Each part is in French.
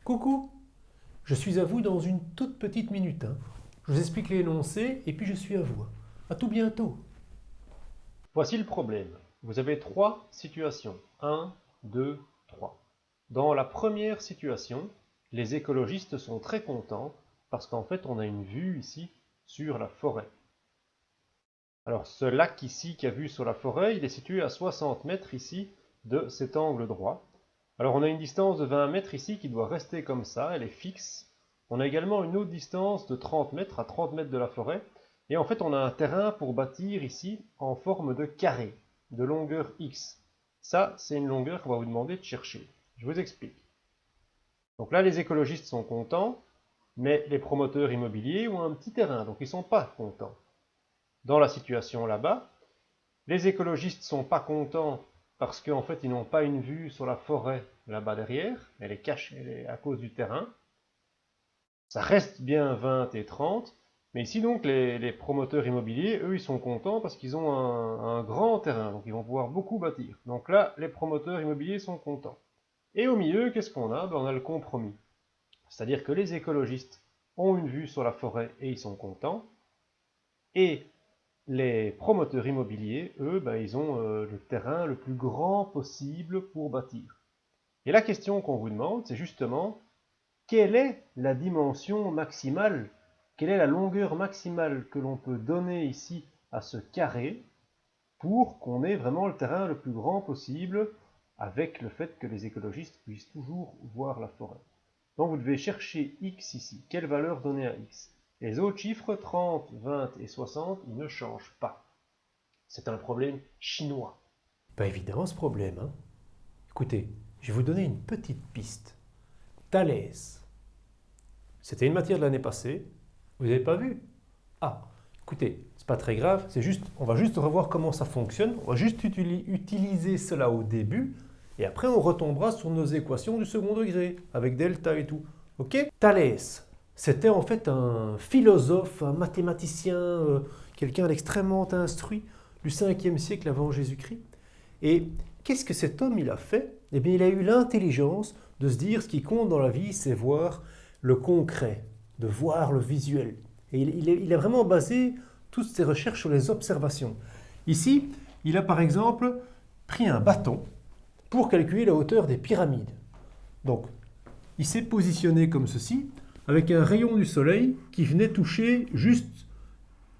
Coucou, je suis à vous dans une toute petite minute. Je vous explique l'énoncé et puis je suis à vous. À tout bientôt. Voici le problème. Vous avez trois situations. 1, 2, 3. Dans la première situation, les écologistes sont très contents parce qu'en fait on a une vue ici sur la forêt. Alors ce lac ici qui a vue sur la forêt, il est situé à 60 mètres ici de cet angle droit. Alors on a une distance de 20 mètres ici qui doit rester comme ça, elle est fixe. On a également une autre distance de 30 mètres à 30 mètres de la forêt. Et en fait on a un terrain pour bâtir ici en forme de carré, de longueur X. Ça c'est une longueur qu'on va vous demander de chercher. Je vous explique. Donc là les écologistes sont contents, mais les promoteurs immobiliers ont un petit terrain, donc ils ne sont pas contents. Dans la situation là-bas, les écologistes ne sont pas contents parce qu'en fait ils n'ont pas une vue sur la forêt là-bas derrière, elle est cachée, elle est à cause du terrain. Ça reste bien 20 et 30, mais ici donc les promoteurs immobiliers, eux ils sont contents parce qu'ils ont un grand terrain, donc ils vont pouvoir beaucoup bâtir. Donc là les promoteurs immobiliers sont contents. Et au milieu, qu'est-ce qu'on a? On a le compromis. C'est-à-dire que les écologistes ont une vue sur la forêt et ils sont contents, et les promoteurs immobiliers, eux, ils ont le terrain le plus grand possible pour bâtir. Et la question qu'on vous demande, c'est justement, quelle est la dimension maximale, quelle est la longueur maximale que l'on peut donner ici à ce carré pour qu'on ait vraiment le terrain le plus grand possible avec le fait que les écologistes puissent toujours voir la forêt. Donc vous devez chercher x ici, quelle valeur donner à x. Les autres chiffres, 30, 20 et 60, ils ne changent pas. C'est un problème chinois. Pas évident ce problème. Écoutez, je vais vous donner une petite piste. Thalès. C'était une matière de l'année passée. Vous n'avez pas vu? Ah, écoutez, c'est pas très grave. C'est juste, on va juste revoir comment ça fonctionne. On va juste utiliser cela au début. Et après, on retombera sur nos équations du second degré, avec delta et tout. Ok? Thalès. C'était en fait un philosophe, un mathématicien, quelqu'un d'extrêmement instruit du 5e siècle avant Jésus-Christ. Et qu'est-ce que cet homme il a fait? Eh bien, il a eu l'intelligence de se dire ce qui compte dans la vie, c'est voir le concret, de voir le visuel. Et il a vraiment basé toutes ses recherches sur les observations. Ici, il a par exemple pris un bâton pour calculer la hauteur des pyramides. Donc, il s'est positionné comme ceci, avec un rayon du soleil qui venait toucher juste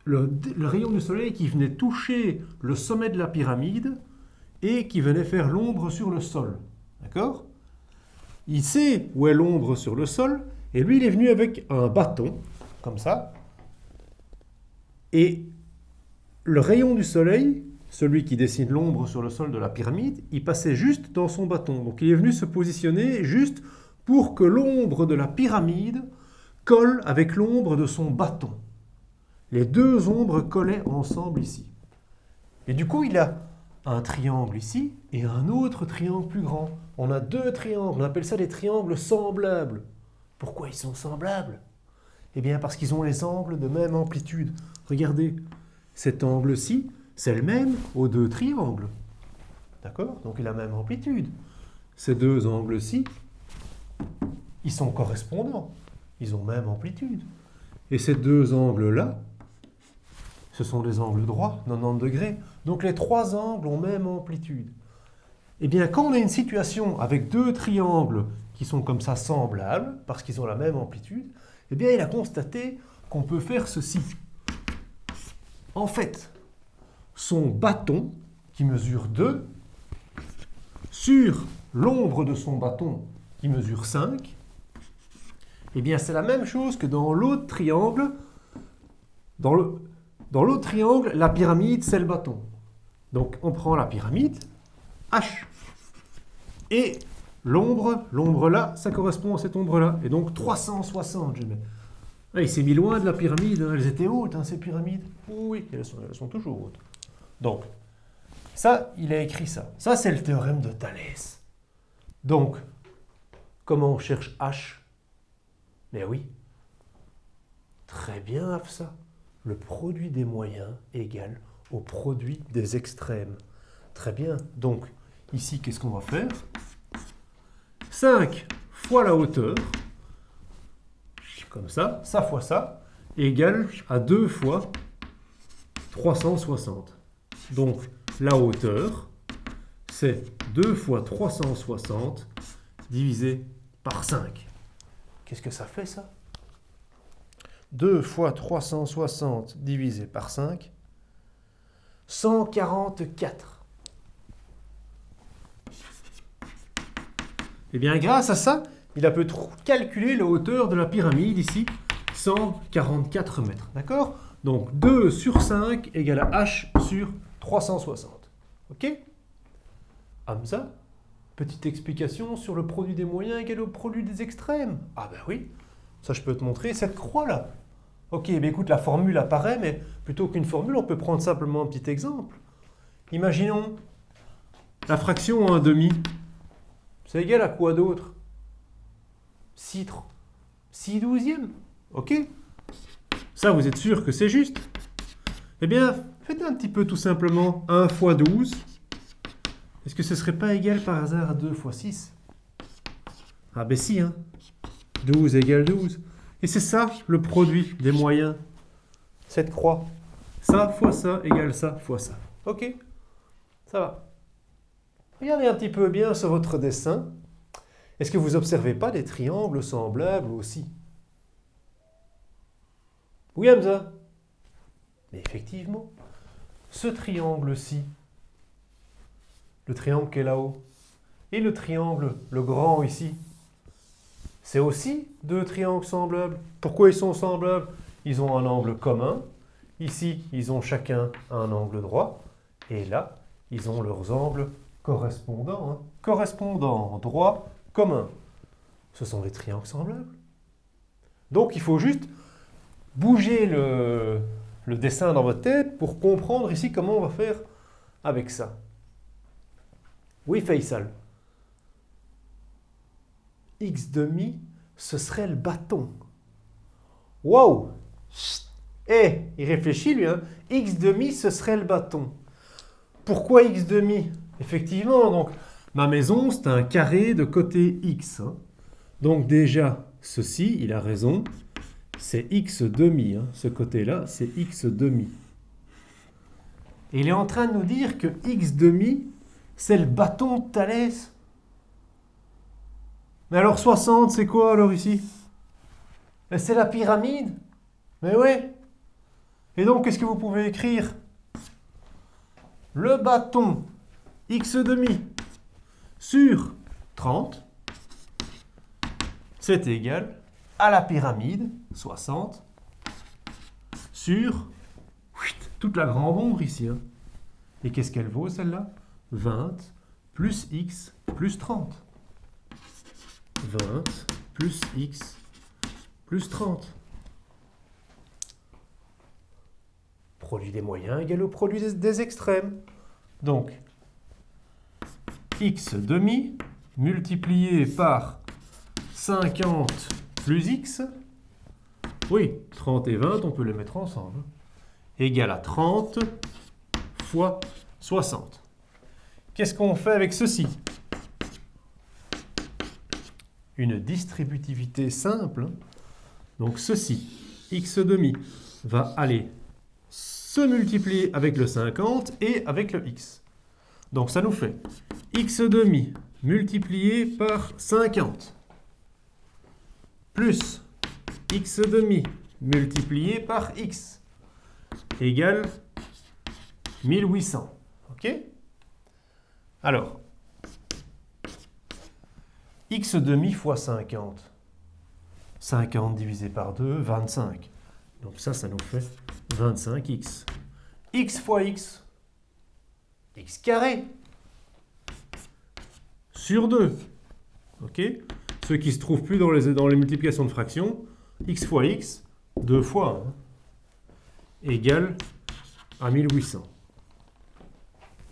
le rayon du soleil qui venait toucher le sommet de la pyramide et qui venait faire l'ombre sur le sol. D'accord? Il sait où est l'ombre sur le sol et lui il est venu avec un bâton, comme ça, et le rayon du soleil, celui qui dessine l'ombre sur le sol de la pyramide, il passait juste dans son bâton. Donc il est venu se positionner juste pour que l'ombre de la pyramide colle avec l'ombre de son bâton. Les deux ombres collaient ensemble ici. Et du coup, il a un triangle ici et un autre triangle plus grand. On a deux triangles, on appelle ça des triangles semblables. Pourquoi ils sont semblables? Eh bien parce qu'ils ont les angles de même amplitude. Regardez, cet angle-ci, c'est le même aux deux triangles. D'accord? Donc il a la même amplitude. Ces deux angles-ci, ils sont correspondants. Ils ont même amplitude. Et ces deux angles-là, ce sont des angles droits, 90 degrés. Donc les trois angles ont même amplitude. Eh bien, quand on a une situation avec deux triangles qui sont comme ça semblables, parce qu'ils ont la même amplitude, eh bien, il a constaté qu'on peut faire ceci. En fait, son bâton, qui mesure 2, sur l'ombre de son bâton, qui mesure 5, eh bien, c'est la même chose que dans l'autre triangle. Dans l'autre triangle, la pyramide, c'est le bâton. Donc, on prend la pyramide, H. Et l'ombre là, ça correspond à cette ombre-là. Et donc, 360, je mets. Ah, il s'est mis loin de la pyramide. Elles étaient hautes, ces pyramides. Oui, elles sont toujours hautes. Donc, ça, il a écrit ça. Ça, c'est le théorème de Thalès. Donc, comment on cherche H? Mais oui. Très bien, Afsa. Le produit des moyens égale au produit des extrêmes. Très bien. Donc, ici, qu'est-ce qu'on va faire? 5 fois la hauteur, comme ça fois ça, égale à 2 fois 360. Donc la hauteur, c'est 2 fois 360 divisé par 5. Qu'est-ce que ça fait ça? 2 fois 360 divisé par 5, 144. Et bien grâce à ça, il a pu calculer la hauteur de la pyramide ici, 144 mètres. D'accord? Donc 2 sur 5 égale à h sur 360. Ok? Hamza, petite explication sur le produit des moyens égal au produit des extrêmes. Ah ben oui, ça je peux te montrer cette croix-là. Ok, ben écoute, la formule apparaît, mais plutôt qu'une formule, on peut prendre simplement un petit exemple. Imaginons la fraction 1/2. C'est égal à quoi d'autre? 6 douzièmes. Ok? Ça, vous êtes sûr que c'est juste? Eh bien, faites un petit peu tout simplement 1 fois 12. Est-ce que ce ne serait pas égal par hasard à 2 fois 6? Ah ben si, hein. 12 égale 12. Et c'est ça le produit des moyens. Cette croix. Ça fois ça égale ça fois ça. Ok? Ça va. Regardez un petit peu bien sur votre dessin. Est-ce que vous n'observez pas des triangles semblables aussi? Oui, Hamza? Mais effectivement, ce triangle-ci, le triangle qui est là-haut, et le triangle, le grand ici, c'est aussi deux triangles semblables. Pourquoi ils sont semblables? Ils ont un angle commun. Ici, ils ont chacun un angle droit. Et là, ils ont leurs angles correspondants. Hein. Correspondants, droit, commun. Ce sont des triangles semblables. Donc, il faut juste bouger le dessin dans votre tête pour comprendre ici comment on va faire avec ça. Oui, Faisal. X demi, ce serait le bâton. Wow! Eh, il réfléchit lui, hein? X demi, ce serait le bâton. Pourquoi X demi? Effectivement, donc, ma maison, c'est un carré de côté X. Hein. Donc déjà, ceci, il a raison, c'est X demi. Hein. Ce côté-là, c'est X demi. Et il est en train de nous dire que X demi, c'est le bâton de Thalès. Mais alors 60, c'est quoi alors ici? C'est la pyramide. Mais ouais. Et donc, qu'est-ce que vous pouvez écrire? Le bâton X demi sur 30, c'est égal à la pyramide 60 sur toute la grande ombre ici. Hein. Et qu'est-ce qu'elle vaut celle-là? 20 plus X plus 30. 20 plus X plus 30. Produit des moyens égale au produit des extrêmes. Donc, X demi multiplié par 50 plus X, oui, 30 et 20, on peut les mettre ensemble, égale à 30 fois 60. Qu'est-ce qu'on fait avec ceci? Une distributivité simple. Donc ceci, X demi, va aller se multiplier avec le 50 et avec le X. Donc ça nous fait X demi multiplié par 50 plus X demi multiplié par X égale 1800. OK? Alors, X demi fois 50. 50 divisé par 2, 25. Donc ça nous fait 25x. X fois x, x carré, sur 2. OK? Ceux qui ne se trouvent plus dans les multiplications de fractions, x fois x, 2 fois 1, égale à 1800.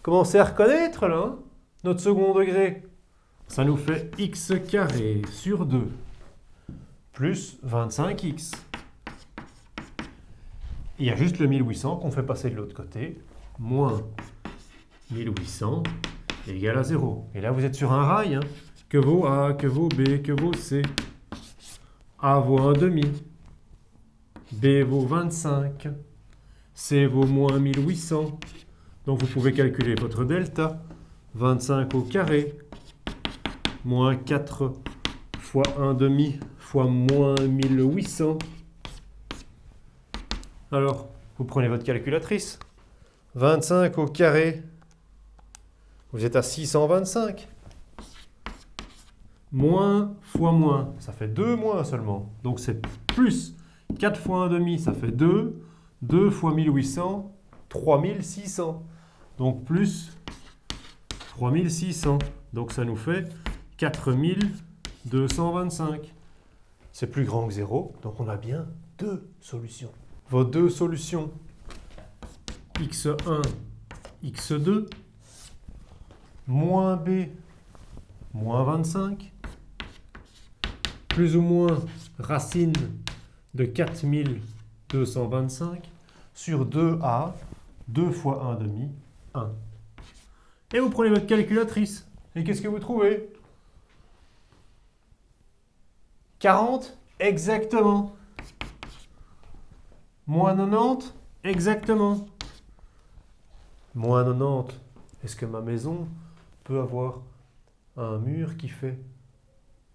Commencez à reconnaître là, hein, notre second degré. Ça nous fait x carré sur 2 plus 25x. Il y a juste le 1800 qu'on fait passer de l'autre côté. Moins 1800 égale à 0. Et là, vous êtes sur un rail. Hein. Que vaut A, que vaut B, que vaut C? A vaut 1,5. B vaut 25. C vaut moins 1800. Donc vous pouvez calculer votre delta. 25 au carré, moins 4 fois 1,5 fois moins 1800. Alors, vous prenez votre calculatrice. 25 au carré, vous êtes à 625. Moins fois moins, ça fait 2 moins seulement. Donc c'est plus 4 fois 1,5, ça fait 2. 2 fois 1800, 3600. Donc plus 3600. Donc ça nous fait 4225. C'est plus grand que 0, donc on a bien deux solutions. Vos deux solutions, x1, x2, moins b, moins 25, plus ou moins racine de 4225 sur 2a, 2 fois 1,5, 1. Et vous prenez votre calculatrice. Et qu'est-ce que vous trouvez? 40? Exactement. Moins 90? Exactement. Moins 90. Est-ce que ma maison peut avoir un mur qui fait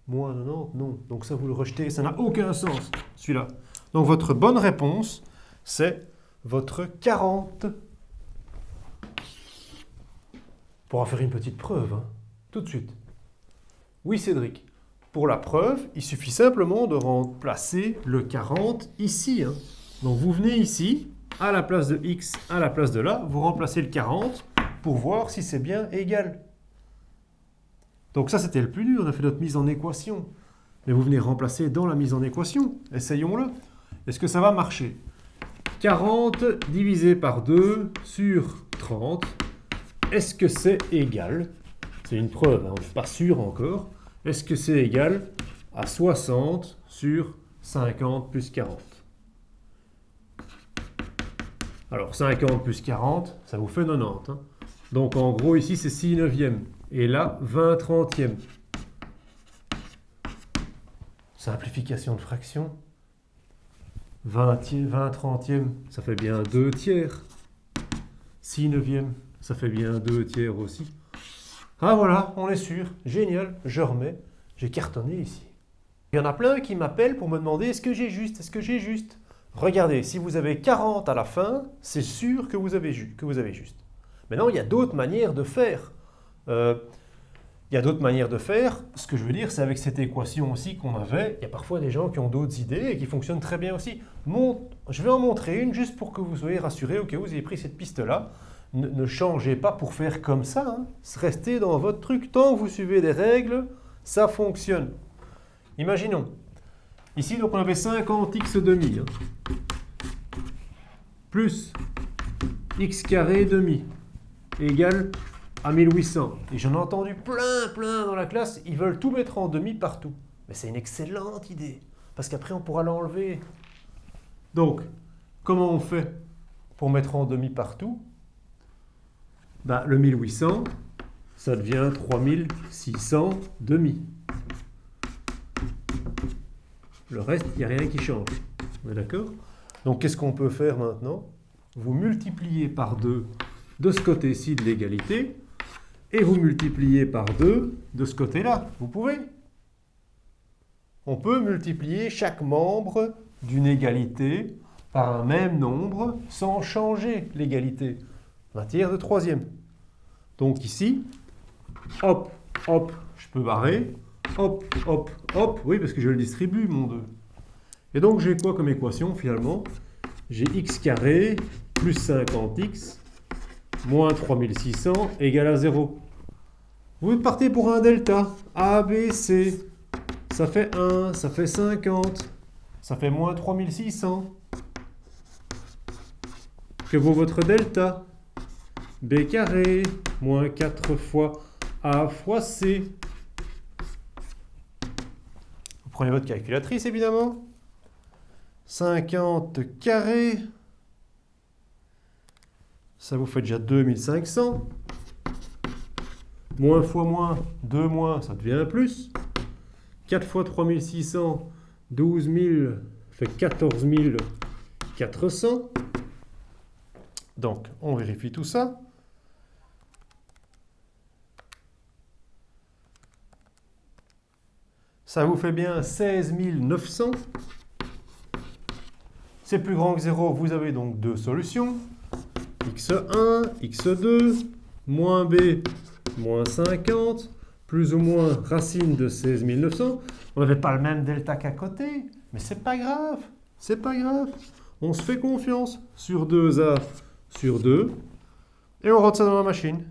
moins 90? Non. Donc ça, vous le rejetez. Ça n'a aucun sens, celui-là. Donc votre bonne réponse, c'est votre 40. On pourra faire une petite preuve, hein, tout de suite. Oui, Cédric. Pour la preuve, il suffit simplement de remplacer le 40 ici. Hein. Donc vous venez ici, à la place de x, à la place de là, vous remplacez le 40 pour voir si c'est bien égal. Donc ça, c'était le plus dur, on a fait notre mise en équation. Mais vous venez remplacer dans la mise en équation. Essayons-le. Est-ce que ça va marcher? 40 divisé par 2 sur 30. Est-ce que c'est égal? C'est une preuve, hein, on n'est pas sûr encore. Est-ce que c'est égal à 60 sur 50 plus 40? Alors 50 plus 40, ça vous fait 90. Hein. Donc en gros ici c'est 6 neuvièmes. Et là 20 trentièmes. Simplification de fraction. 20 trentièmes, ça fait bien 2 tiers. 6 neuvièmes, ça fait bien 2 tiers aussi. Ah voilà, on est sûr. Génial, je remets. J'ai cartonné ici. Il y en a plein qui m'appellent pour me demander est-ce que j'ai juste? Est-ce que j'ai juste? Regardez, si vous avez 40 à la fin, c'est sûr que vous avez juste. Maintenant, il y a d'autres manières de faire. Ce que je veux dire, c'est avec cette équation aussi qu'on avait, il y a parfois des gens qui ont d'autres idées et qui fonctionnent très bien aussi. Je vais en montrer une juste pour que vous soyez rassurés, au cas où vous avez pris cette piste-là. Ne changez pas pour faire comme ça. Hein. Restez dans votre truc. Tant que vous suivez les règles, ça fonctionne. Imaginons. Ici, donc, on avait 50x demi. Hein, plus x carré demi égale à 1800. Et j'en ai entendu plein dans la classe. Ils veulent tout mettre en demi partout. Mais c'est une excellente idée. Parce qu'après, on pourra l'enlever. Donc, comment on fait pour mettre en demi partout? Ben, le 1800, ça devient 3600 demi. Le reste, il n'y a rien qui change. On est d'accord? Donc, qu'est-ce qu'on peut faire maintenant? Vous multipliez par 2 de ce côté-ci de l'égalité et vous multipliez par 2 de ce côté-là. Vous pouvez? On peut multiplier chaque membre d'une égalité par un même nombre sans changer l'égalité. Matière de troisième. Donc ici, hop, hop, je peux barrer, hop, hop, hop, oui, parce que je le distribue, mon 2. Et donc j'ai quoi comme équation finalement? J'ai x carré plus 50x moins 3600 égale à 0. Vous partez pour un delta, A, B, C. Ça fait 1, ça fait 50, ça fait moins 3600. Que vaut votre delta? B carré, moins 4 fois A fois C. Vous prenez votre calculatrice, évidemment. 50 carré. Ça vous fait déjà 2500. Moins fois moins, 2 moins, ça devient un plus. 4 fois 3600, 12 000 fait 14 400. Donc, on vérifie tout ça. Ça vous fait bien 16 900. C'est plus grand que 0, vous avez donc deux solutions. x1, x2, moins b, moins 50, plus ou moins racine de 16 900. On n'avait pas le même delta qu'à côté, mais c'est pas grave. C'est pas grave. On se fait confiance. Sur 2a, sur 2. Et on rentre ça dans la machine.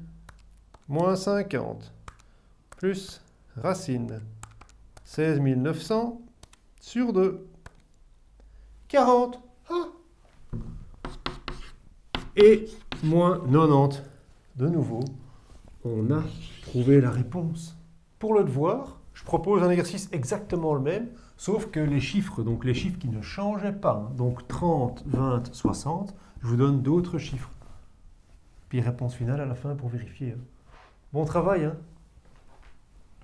Moins 50, plus racine 16 900 sur 2. 40. Ah. Et moins 90. De nouveau, on a trouvé la réponse. Pour le devoir, je propose un exercice exactement le même, sauf que les chiffres, donc les chiffres qui ne changeaient pas, donc 30, 20, 60, je vous donne d'autres chiffres. Puis réponse finale à la fin pour vérifier. Bon travail, hein.